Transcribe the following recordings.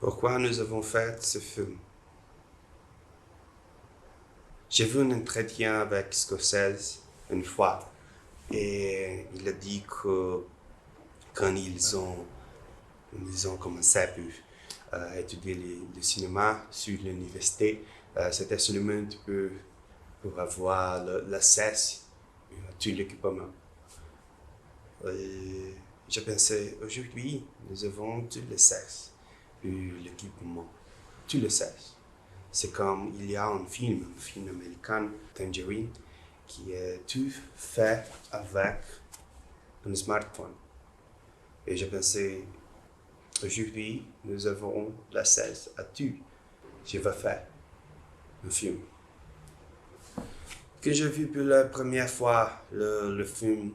Pourquoi nous avons fait ce film? J'ai vu un entretien avec Scorsese une fois et il a dit que quand ils ont commencé à étudier le cinéma sur l'université, c'était seulement pour avoir l'accès à tout l'équipement. Et je pensais, aujourd'hui, nous avons tout l'accès à l'équipement, tout l'accès. C'est comme il y a un film américain, Tangerine, qui est tout fait avec un smartphone. Et je pensais, aujourd'hui, nous avons l'accès à tout. Je vais faire un film. Quand j'ai vu pour la première fois le film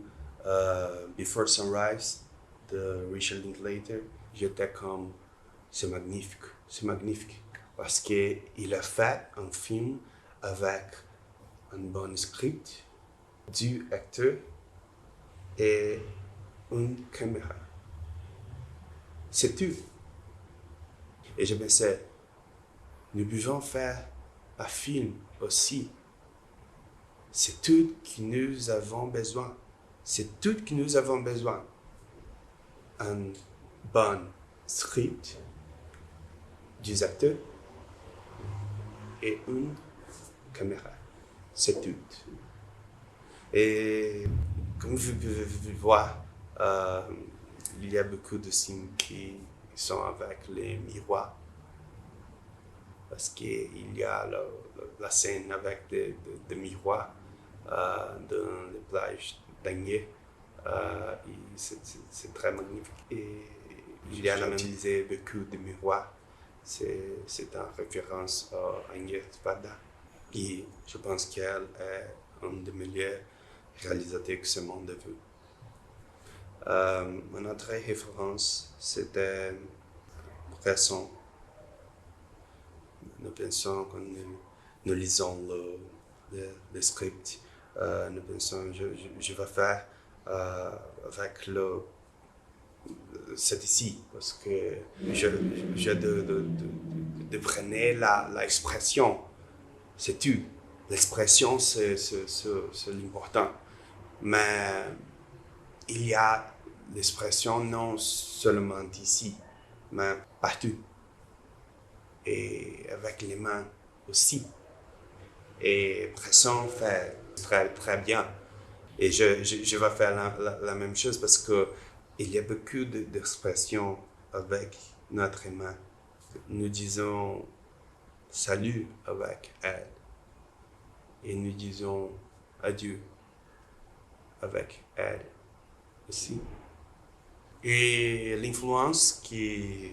Before Sunrise de Richard Linklater, j'étais comme, c'est magnifique. Parce qu'il a fait un film avec un bon script, deux acteurs et une caméra. C'est tout. Et je pensais, nous pouvons faire un film aussi. C'est tout que nous avons besoin. C'est tout que nous avons besoin. Un bon script, deux acteurs et une caméra. C'est tout. Et comme vous pouvez voir, il y a beaucoup de signes qui sont avec les miroirs. Parce qu'il y a la scène avec des miroirs dans les plages d'Angers. C'est très magnifique. Et il y a utilisé beaucoup de miroirs. C'est en référence à Angers Spada. Et je pense qu'elle est un des meilleurs réalisateurs que ce monde a vu. Une autre référence, c'était Bresson. Nous pensons quand nous lisons le script, nous pensons je vais faire avec c'est ici, parce que je de prendre l'expression, c'est tout. L'expression, c'est l'important. Mais il y a l'expression non seulement ici, mais partout. Et avec les mains aussi. Et Bresson fait très bien. Et je vais faire la même chose parce que il y a beaucoup d'expressions avec notre main. Nous disons salut avec elle. Et nous disons adieu avec elle aussi. Et l'influence que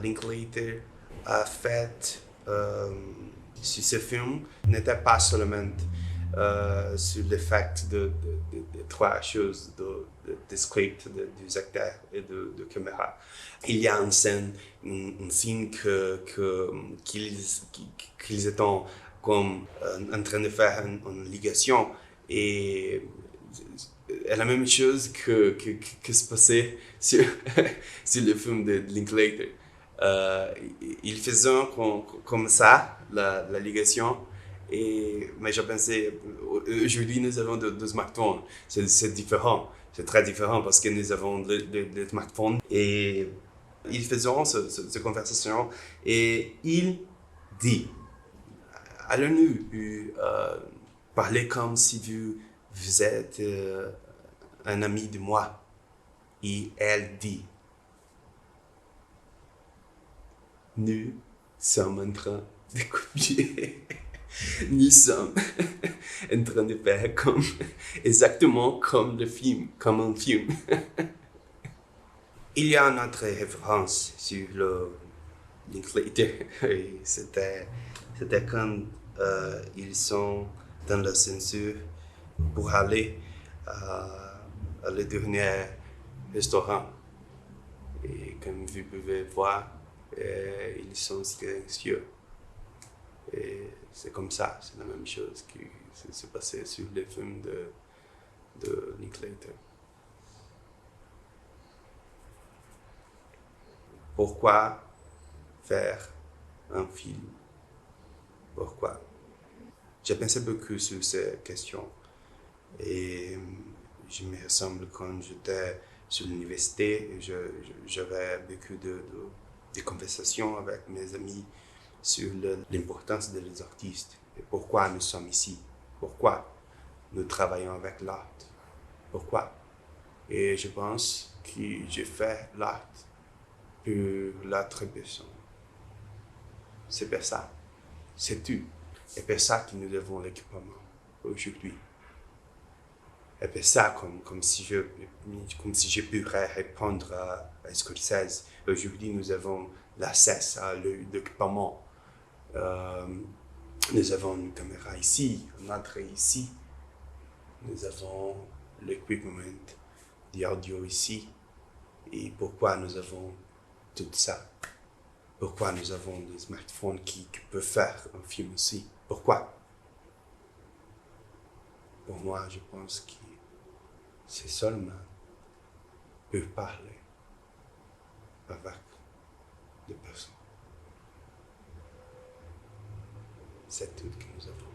Linklater a faite sur ce film n'était pas seulement sur l'effet de trois choses, de script, des acteurs et de caméra. Il y a une scène qu'ils étaient comme en train de faire une ligation et la même chose que se passait sur, sur le film de Linklater. Ils faisaient comme ça, la ligation. Mais je pensais, aujourd'hui nous avons deux smartphones. C'est différent, c'est très différent parce que nous avons le smartphone. Et ils faisaient cette conversation et il dit, allons-nous parler comme si vous êtes un ami de moi. Et elle dit, nous sommes en train de copier. Nous sommes en train de faire exactement comme le film, comme un film. Il y a une autre référence sur le Linklater. C'était quand ils sont dans la censure pour aller à le dernier restaurant. Et comme vous pouvez voir, ils sont silencieux. Et c'est comme ça, c'est la même chose qui s'est passé sur les films de Linklater. Pourquoi faire un film. Pourquoi? J'ai pensé beaucoup sur ces questions et je me ressemble quand j'étais sur l'université. J'avais beaucoup de conversations avec mes amis sur l'importance des artistes et pourquoi nous sommes ici, pourquoi nous travaillons avec l'art, pourquoi. Et je pense que j'ai fait l'art pour l'autre personne. C'est pour ça, c'est tout. Et pour ça que nous devons l'équipement aujourd'hui. Et pour ça, comme si je pourrais répondre à Scorsese. Aujourd'hui, nous avons l'accès à l'équipement. Nous avons une caméra ici, une entrée ici. Nous avons l'équipement d'audio ici. Et pourquoi nous avons tout ça? Pourquoi nous avons des smartphones qui peuvent faire un film aussi? Pourquoi? Pour moi, je pense que c'est seulement pour parler avec des personnes. C'est tout que nous avons.